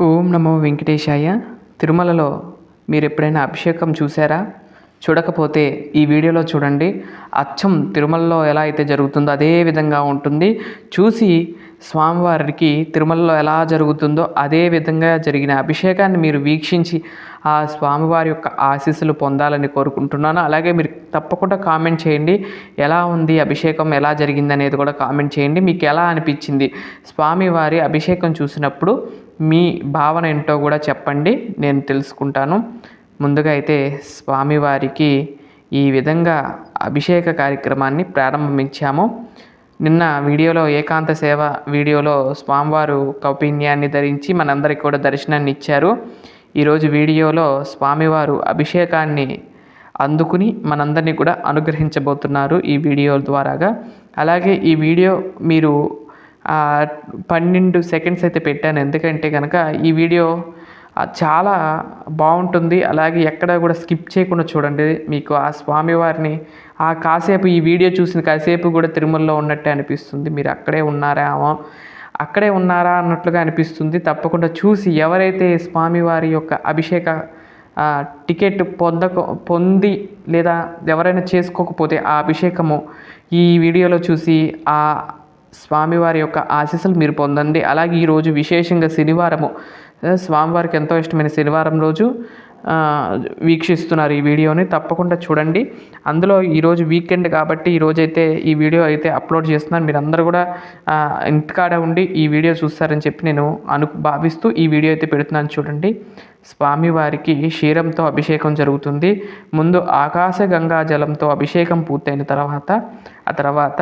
ఓం నమో వెంకటేశాయ. తిరుమలలో మీరు ఎప్పుడైనా అభిషేకం చూసారా? చూడకపోతే ఈ వీడియోలో చూడండి. అచ్చం తిరుమలలో ఎలా అయితే జరుగుతుందో అదే విధంగా ఉంటుంది. చూసి స్వామివారికి తిరుమలలో ఎలా జరుగుతుందో అదే విధంగా జరిగిన అభిషేకాన్ని మీరు వీక్షించి ఆ స్వామివారి యొక్క ఆశీస్సులు పొందాలని కోరుకుంటున్నాను. అలాగే మీరు తప్పకుండా కామెంట్ చేయండి. ఎలా ఉంది అభిషేకం, ఎలా జరిగింది అనేది కూడా కామెంట్ చేయండి. మీకు ఎలా అనిపించింది స్వామివారి అభిషేకం చూసినప్పుడు మీ భావన ఏంటో కూడా చెప్పండి, నేను తెలుసుకుంటాను. ముందుగా అయితే స్వామివారికి ఈ విధంగా అభిషేక కార్యక్రమాన్ని ప్రారంభించాము. నిన్న వీడియోలో ఏకాంత సేవ వీడియోలో స్వామివారు కౌపీన్యాన్ని ధరించి మనందరికీ కూడా దర్శనాన్ని ఇచ్చారు. ఈరోజు వీడియోలో స్వామివారు అభిషేకాన్ని అందుకుని మనందరినీ కూడా అనుగ్రహించబోతున్నారు ఈ వీడియో ద్వారాగా. అలాగే ఈ వీడియో మీరు 12 సెకండ్స్ అయితే పెట్టాను, ఎందుకంటే కనుక ఈ వీడియో చాలా బాగుంటుంది. అలాగే ఎక్కడ కూడా స్కిప్ చేయకుండా చూడండి. మీకు ఆ స్వామివారిని కాసేపు ఈ వీడియో చూసిన కాసేపు కూడా తిరుమలలో ఉన్నట్టే అనిపిస్తుంది. మీరు అక్కడే ఉన్నారా అన్నట్లుగా అనిపిస్తుంది. తప్పకుండా చూసి ఎవరైతే స్వామివారి యొక్క అభిషేక టికెట్ పొంది లేదా ఎవరైనా చేసుకోకపోతే ఆ అభిషేకము ఈ వీడియోలో చూసి ఆ స్వామివారి యొక్క ఆశీస్సులు మీరు పొందండి. అలాగే ఈరోజు విశేషంగా శనివారము, స్వామివారికి ఎంతో ఇష్టమైన శనివారం రోజు వీక్షిస్తున్నారు ఈ వీడియోని, తప్పకుండా చూడండి. అందులో ఈరోజు వీకెండ్ కాబట్టి ఈరోజైతే ఈ వీడియో అయితే అప్లోడ్ చేస్తున్నాను. మీరు అందరూ కూడా ఇంటికాడ ఉండి ఈ వీడియో చూస్తారని చెప్పి నేను భావిస్తూ ఈ వీడియో అయితే పెడుతున్నాను. చూడండి, స్వామివారికి క్షీరంతో అభిషేకం జరుగుతుంది. ముందు ఆకాశ గంగా జలంతో అభిషేకం పూర్తయిన ఆ తర్వాత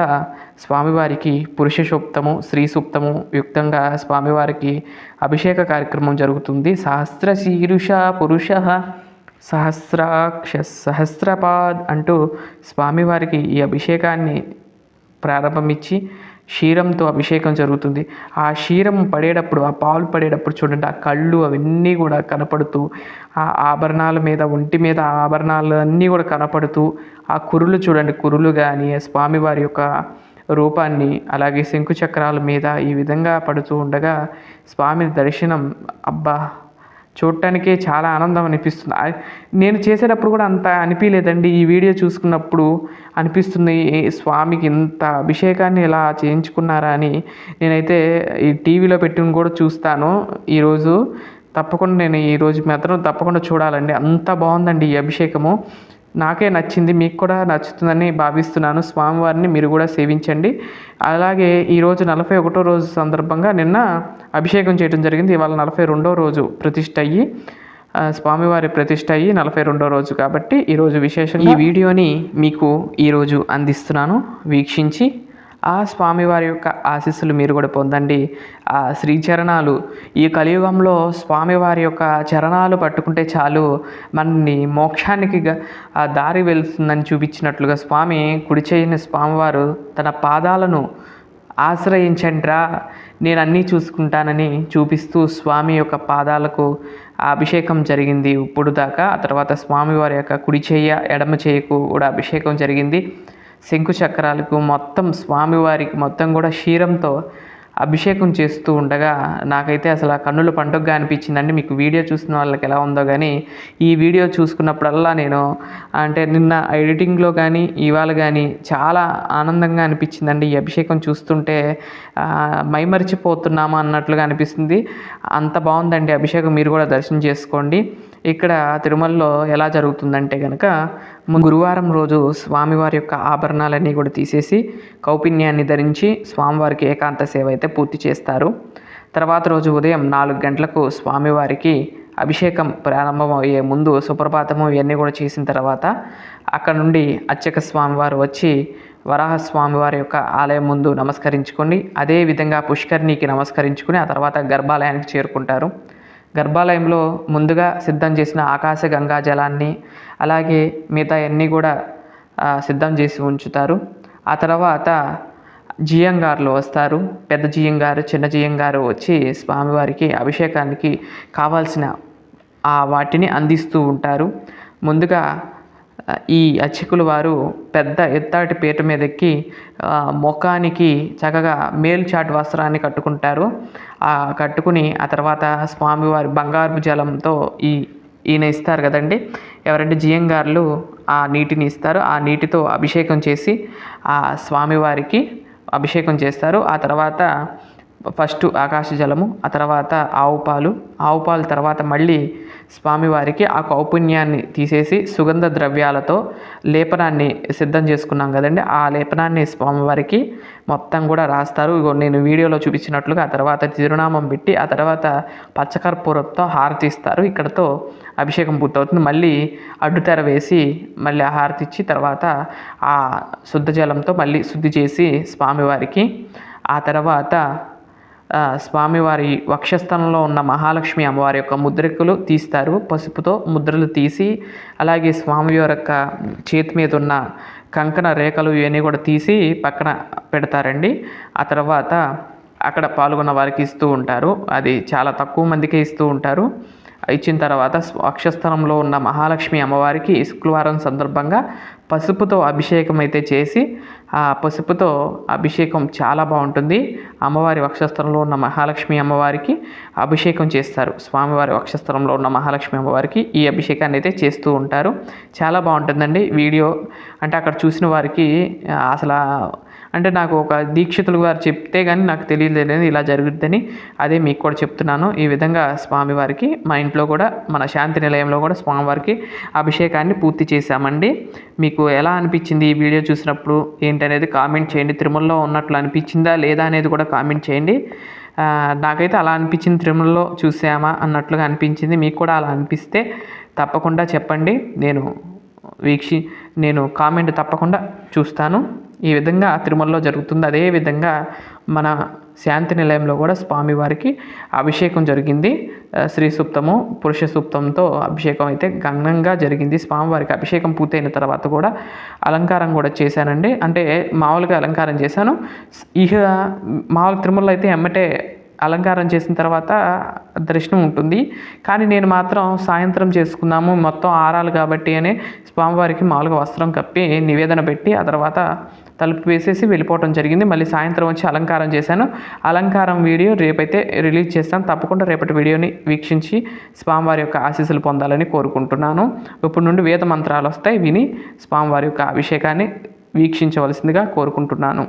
స్వామివారికి పురుష సూక్తము, స్త్రీ సూక్తము యుక్తంగా స్వామివారికి అభిషేక కార్యక్రమం జరుగుతుంది. సహస్రశీరుష పురుష సహస్రాక్ష సహస్రపాద్ అంటూ స్వామివారికి ఈ అభిషేకాన్ని ప్రారంభమిచ్చి క్షీరంతో అభిషేకం జరుగుతుంది. ఆ క్షీరం పడేటప్పుడు, ఆ పాలు పడేటప్పుడు చూడండి, ఆ కళ్ళు అవన్నీ కూడా కనపడుతూ, ఆ ఆభరణాల మీద, ఒంటి మీద ఆభరణాలు అన్నీ కూడా కనపడుతూ, ఆ కురులు చూడండి, కురులు కానీ స్వామివారి యొక్క రూపాన్ని అలాగే శంకు చక్రాల మీద ఈ విధంగా పడుతూ ఉండగా స్వామి దర్శనం అబ్బా చూడటానికే చాలా ఆనందం అనిపిస్తుంది. నేను చేసేటప్పుడు కూడా అంత అనిపించలేదండి. ఈ వీడియో చూసుకున్నప్పుడు అనిపిస్తుంది, స్వామికి ఇంత అభిషేకాన్ని ఇలా చేయించుకున్నారా అని. నేనైతే ఈ టీవీలో పెట్టుకుని కూడా చూస్తాను ఈరోజు. తప్పకుండా నేను ఈరోజు మాత్రం తప్పకుండా చూడాలండి. అంత బాగుందండి ఈ అభిషేకము. నాకే నచ్చింది, మీకు కూడా నచ్చుతుందని భావిస్తున్నాను. స్వామివారిని మీరు కూడా సేవించండి. అలాగే ఈరోజు 41వ రోజు సందర్భంగా నిన్న అభిషేకం చేయడం జరిగింది. ఇవాళ 42వ రోజు ప్రతిష్ఠ అయ్యి, స్వామివారి ప్రతిష్ఠ అయ్యి 42వ రోజు కాబట్టి ఈరోజు విశేషంగా ఈ వీడియోని మీకు ఈరోజు అందిస్తున్నాను. వీక్షించి ఆ స్వామివారి యొక్క ఆశీస్సులు మీరు కూడా పొందండి. ఆ శ్రీచరణాలు, ఈ కలియుగంలో స్వామివారి యొక్క చరణాలు పట్టుకుంటే చాలు, మనని మోక్షానికి ఆ దారి వెళ్తుందని చూపించినట్లుగా స్వామి కుడి చేయని స్వామివారు తన పాదాలను ఆశ్రయించండిరా, నేను అన్నీ చూసుకుంటానని చూపిస్తూ స్వామి యొక్క పాదాలకు ఆ అభిషేకం జరిగింది ఇప్పుడు దాకా. ఆ తర్వాత స్వామివారి యొక్క కుడి చెయ్య, ఎడమ చెయ్యకు కూడా అభిషేకం జరిగింది. శంకు చక్రాలకు మొత్తం స్వామివారికి మొత్తం కూడా క్షీరంతో అభిషేకం చేస్తూ ఉండగా నాకైతే అసలు ఆ కన్నుల పండుగగా అనిపించిందండి. మీకు వీడియో చూసిన వాళ్ళకి ఎలా ఉందో కానీ ఈ వీడియో చూసుకున్నప్పుడల్లా నేను నిన్న ఎడిటింగ్లో కానీ ఇవాళ కానీ చాలా ఆనందంగా అనిపించిందండి. ఈ అభిషేకం చూస్తుంటే మైమరిచిపోతున్నామా అన్నట్లుగా అనిపిస్తుంది. అంత బాగుందండి అభిషేకం. మీరు కూడా దర్శనం చేసుకోండి. ఇక్కడ తిరుమలలో ఎలా జరుగుతుందంటే కనుక గురువారం రోజు స్వామివారి యొక్క ఆభరణాలన్నీ కూడా తీసేసి కౌపిన్యాన్ని ధరించి స్వామివారికి ఏకాంత సేవ అయితే పూర్తి చేస్తారు. తర్వాత రోజు ఉదయం 4 గంటలకు స్వామివారికి అభిషేకం ప్రారంభమయ్యే ముందు సుప్రభాతము ఇవన్నీ కూడా చేసిన తర్వాత అక్కడ నుండి అర్చక స్వామివారు వచ్చి వరాహ స్వామివారి యొక్క ఆలయం ముందు నమస్కరించుకొని అదేవిధంగా పుష్కరిణికి నమస్కరించుకుని ఆ తర్వాత గర్భాలయానికి చేరుకుంటారు. గర్భాలయంలో ముందుగా సిద్ధం చేసిన ఆకాశ గంగా జలాన్ని అలాగే మిగతా అన్నీ కూడా సిద్ధం చేసి ఉంచుతారు. ఆ తర్వాత జియంగారులు వస్తారు. పెద్ద జియంగారు, చిన్న జియంగారు వచ్చి స్వామివారికి అభిషేకానికి కావాల్సిన వాటిని అందిస్తూ ఉంటారు. ముందుగా ఈ అర్చకులు వారు పెద్ద ఎత్తాటి పీట మీద ఎక్కి ముఖానికి చక్కగా మేల్చాటు వస్త్రాన్ని కట్టుకుంటారు. కట్టుకుని ఆ తర్వాత స్వామివారి బంగారు జలంతో ఈయన ఇస్తారు కదండి, ఎవరంటే జియంగార్లు ఆ నీటిని ఇస్తారు. ఆ నీటితో అభిషేకం చేసి ఆ స్వామివారికి అభిషేకం చేస్తారు. ఆ తర్వాత ఫస్ట్ ఆకాశ జలము, ఆ తర్వాత ఆవు పాలు తర్వాత మళ్ళీ స్వామివారికి ఆ కౌపుణ్యాన్ని తీసేసి సుగంధ ద్రవ్యాలతో లేపనాన్ని సిద్ధం చేసుకున్నాం కదండి, ఆ లేపనాన్ని స్వామివారికి మొత్తం కూడా రాస్తారు. నేను వీడియోలో చూపించినట్లుగా ఆ తర్వాత తిరునామం పెట్టి ఆ తర్వాత పచ్చకర్పూరంతో హారతి ఇస్తారు. ఇక్కడతో అభిషేకం పూర్తవుతుంది. మళ్ళీ అడ్డుతెర వేసి మళ్ళీ ఆ హారతి ఇచ్చి తర్వాత ఆ శుద్ధ జలంతో మళ్ళీ శుద్ధి చేసి స్వామివారికి ఆ తర్వాత స్వామివారి వక్షస్థలంలో ఉన్న మహాలక్ష్మి అమ్మవారి యొక్క ముద్రికలు తీస్తారు. పసుపుతో ముద్రలు తీసి అలాగే స్వామివారి యొక్క చేతి మీద ఉన్న కంకణ రేఖలు ఇవన్నీ కూడా తీసి పక్కన పెడతారండి. ఆ తర్వాత అక్కడ పాల్గొన్న వారికి ఇస్తూ ఉంటారు. అది చాలా తక్కువ మందికే ఇస్తూ ఉంటారు. ఇచ్చిన తర్వాత వక్షస్థలంలో ఉన్న మహాలక్ష్మి అమ్మవారికి శుక్రవారం సందర్భంగా పసుపుతో అభిషేకం అయితే చేసి ఆ పసుపుతో అభిషేకం చాలా బాగుంటుంది. అమ్మవారి వక్షస్థలంలో ఉన్న మహాలక్ష్మి అమ్మవారికి అభిషేకం చేస్తారు. స్వామివారి వక్షస్థలంలో ఉన్న మహాలక్ష్మి అమ్మవారికి ఈ అభిషేకాన్ని అయితే చేస్తూ ఉంటారు. చాలా బాగుంటుందండి వీడియో. అంటే అక్కడ చూసిన వారికి అసలు అంటే నాకు ఒక దీక్షితులు గారు చెప్తే కానీ నాకు తెలియలేదు ఇలా జరుగుద్దని. అదే మీకు కూడా చెప్తున్నాను. ఈ విధంగా స్వామివారికి మా ఇంట్లో కూడా మన శాంతి నిలయంలో కూడా స్వామివారికి అభిషేకాన్ని పూర్తి చేశామండి. మీకు ఎలా అనిపించింది ఈ వీడియో చూసినప్పుడు ఏంటనేది కామెంట్ చేయండి. తిరుమలలో ఉన్నట్లు అనిపించిందా లేదా అనేది కూడా కామెంట్ చేయండి. నాకైతే అలా అనిపించింది, తిరుమలలో చూసామా అన్నట్లుగా అనిపించింది. మీకు కూడా అలా అనిపిస్తే తప్పకుండా చెప్పండి. నేను కామెంట్ తప్పకుండా చూస్తాను. ఈ విధంగా తిరుమలలో జరుగుతుంది. అదేవిధంగా మన శాంతి నిలయంలో కూడా స్వామివారికి అభిషేకం జరిగింది. శ్రీ సూక్తము పురుష సూక్తంతో అభిషేకం అయితే ఘనంగా జరిగింది. స్వామివారికి అభిషేకం పూర్తయిన తర్వాత కూడా అలంకారం కూడా చేశానండి. అంటే మామూలుగా అలంకారం చేశాను. మామూలు తిరుమలలో అయితే ఎమ్మటే అలంకారం చేసిన తర్వాత దర్శనం ఉంటుంది. కానీ నేను మాత్రం సాయంత్రం చేసుకున్నాము, మొత్తం ఆరాలు కాబట్టి అని స్వామివారికి మామూలుగా వస్త్రం కప్పి నివేదన పెట్టి ఆ తర్వాత తలుపు వేసేసి వెళ్ళిపోవడం జరిగింది. మళ్ళీ సాయంత్రం వచ్చి అలంకారం చేశాను. అలంకారం వీడియో రేపైతే రిలీజ్ చేస్తాను. తప్పకుండా రేపటి వీడియోని వీక్షించి స్వామివారి యొక్క ఆశీస్సులు పొందాలని కోరుకుంటున్నాను. ఇప్పుడు నుండి వేద మంత్రాలు వస్తాయి, విని స్వామివారి యొక్క అభిషేకాన్ని వీక్షించవలసిందిగా కోరుకుంటున్నాను.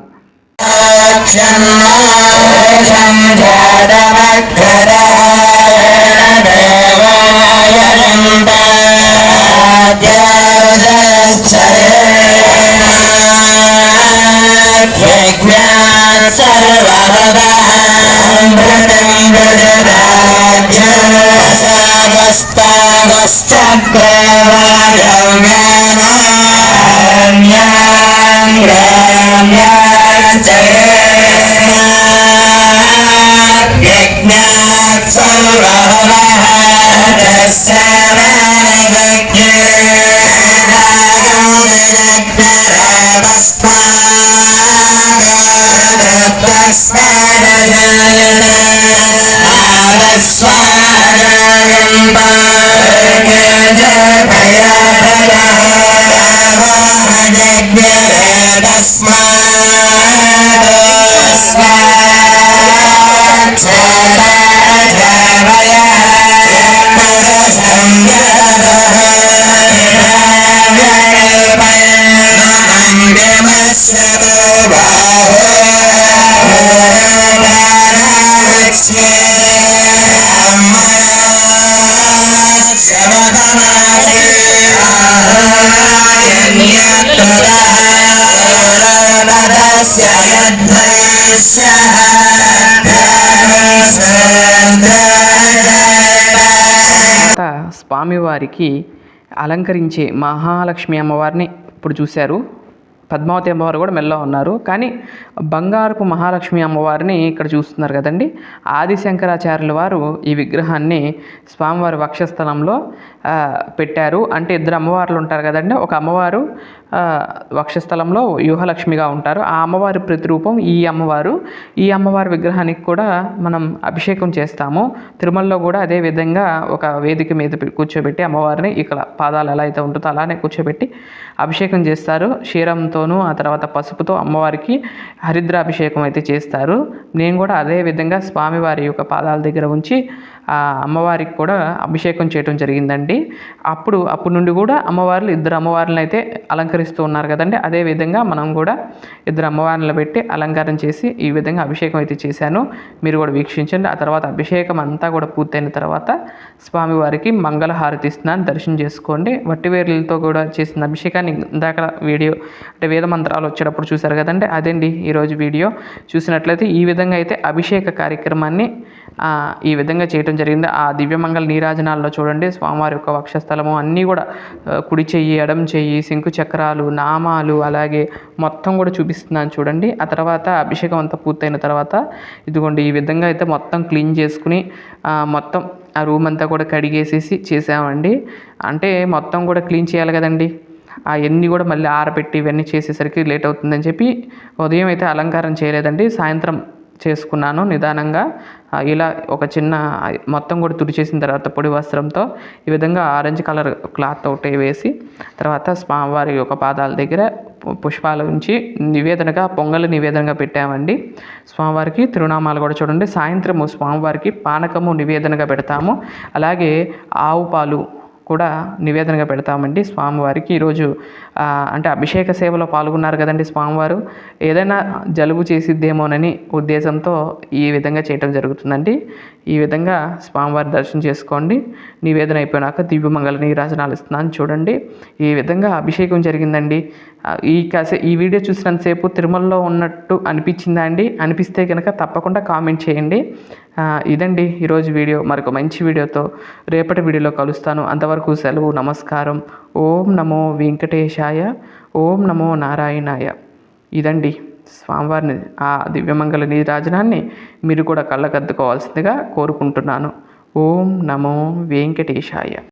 స్వామివారికి అలంకరించే మహాలక్ష్మి అమ్మవారిని ఇప్పుడు చూశారు. పద్మావతి అమ్మవారు కూడా మెల్లో ఉన్నారు. కానీ బంగారపు మహాలక్ష్మి అమ్మవారిని ఇక్కడ చూస్తున్నారు కదండి. ఆదిశంకరాచార్యుల వారు ఈ విగ్రహాన్ని స్వామివారి వక్షస్థలంలో పెట్టారు. అంటే ఇద్దరు అమ్మవార్లు ఉంటారు కదండి. ఒక అమ్మవారు వక్షస్థలంలో వ్యూహలక్ష్మిగా ఉంటారు. ఆ అమ్మవారి ప్రతిరూపం ఈ అమ్మవారు. ఈ అమ్మవారి విగ్రహానికి కూడా మనం అభిషేకం చేస్తాము. తిరుమలలో కూడా అదే విధంగా ఒక వేదిక మీద కూర్చోబెట్టి అమ్మవారిని ఇక్కడ పాదాలు ఎలా అయితే ఉంటుందో అలానే కూర్చోబెట్టి అభిషేకం చేస్తారు. క్షీరంతోనూ ఆ తర్వాత పసుపుతో అమ్మవారికి హరిద్రాభిషేకం అయితే చేస్తారు. నేను కూడా అదే విధంగా స్వామివారి యొక్క పాదాల దగ్గర ఉంచి ఆ అమ్మవారికి కూడా అభిషేకం చేయడం జరిగిందండి. అప్పుడు నుండి కూడా ఇద్దరు అమ్మవార్లను అయితే అలంకరిస్తూ ఉన్నారు కదండి. అదేవిధంగా మనం కూడా ఇద్దరు అమ్మవార్లను పెట్టి అలంకారం చేసి ఈ విధంగా అభిషేకం అయితే చేశాను. మీరు కూడా వీక్షించండి. ఆ తర్వాత అభిషేకం అంతా కూడా పూర్తయిన తర్వాత స్వామివారికి మంగళహారతి ఇస్తున్నాను, దర్శనం చేసుకోండి. వట్టివేర్లతో కూడా చేసిన అభిషేకాన్ని ఇందాక వీడియో అంటే వేద మంత్రాలు వచ్చేటప్పుడు చూశారు కదండి. అదండి ఈరోజు వీడియో. చూసినట్లయితే ఈ విధంగా అయితే అభిషేక కార్యక్రమాన్ని ఈ విధంగా చేయడం జరిగింది. ఆ దివ్యమంగళ నీరాజనాల్లో చూడండి స్వామివారి యొక్క వక్షస్థలము అన్నీ కూడా కుడి చెయ్యి, ఎడమ చెయ్యి, శంకు చక్రాలు, నామాలు అలాగే మొత్తం కూడా చూపిస్తున్నాను చూడండి. ఆ తర్వాత అభిషేకం అంతా పూర్తయిన తర్వాత ఇదిగోండి ఈ విధంగా అయితే మొత్తం క్లీన్ చేసుకుని మొత్తం ఆ రూమ్ అంతా కూడా కడిగేసేసి చేసామండి. అంటే మొత్తం కూడా క్లీన్ చేయాలి కదండి. అవన్నీ కూడా మళ్ళీ ఆరబెట్టి ఇవన్నీ చేసేసరికి లేట్ అవుతుందని చెప్పి ఉదయం అయితే అలంకారం చేయలేదండి. సాయంత్రం చేసుకున్నాను నిదానంగా. ఇలా ఒక చిన్న మొత్తం కూడా తుడిచేసిన తర్వాత పొడి వస్త్రంతో ఈ విధంగా ఆరెంజ్ కలర్ క్లాత్ ఒకటి వేసి తర్వాత స్వామివారి యొక్క పాదాల దగ్గర పుష్పాలు ఉంచి నివేదనగా పొంగల్ నివేదనగా పెట్టామండి. స్వామివారికి తిరునామాలు కూడా చూడండి. సాయంత్రము స్వామివారికి పానకము నివేదనగా పెడతాము. అలాగే ఆవు పాలు కూడా నివేదనగా పెడతామండి స్వామివారికి. ఈరోజు అంటే అభిషేక సేవలో పాల్గొన్నారు కదండి స్వామివారు. ఏదైనా జలుబు చేసిద్దేమోనని ఉద్దేశంతో ఈ విధంగా చేయటం జరుగుతుందండి. ఈ విధంగా స్వామివారి దర్శనం చేసుకోండి. నివేదన అయిపోయినాక దివ్యమంగళ నీరాజనాలు ఇస్తున్నాను చూడండి. ఈ విధంగా అభిషేకం జరిగిందండి. ఈ వీడియో చూసినంతసేపు తిరుమలలో ఉన్నట్టు అనిపించిందా అండి? అనిపిస్తే కనుక తప్పకుండా కామెంట్ చేయండి. ఇదండి ఈరోజు వీడియో. మరొక మంచి వీడియోతో రేపటి వీడియోలో కలుస్తాను. అంతవరకు సెలవు. నమస్కారం. ఓం నమో వెంకటేశాయ, ఓం నమో నారాయణాయ. ఇదండి స్వామివారిని ఆ దివ్యమంగళ నీరాజనాన్ని మీరు కూడా కళ్ళకద్దుకోవాల్సిందిగా కోరుకుంటున్నాను. ఓం నమో వెంకటేశాయ.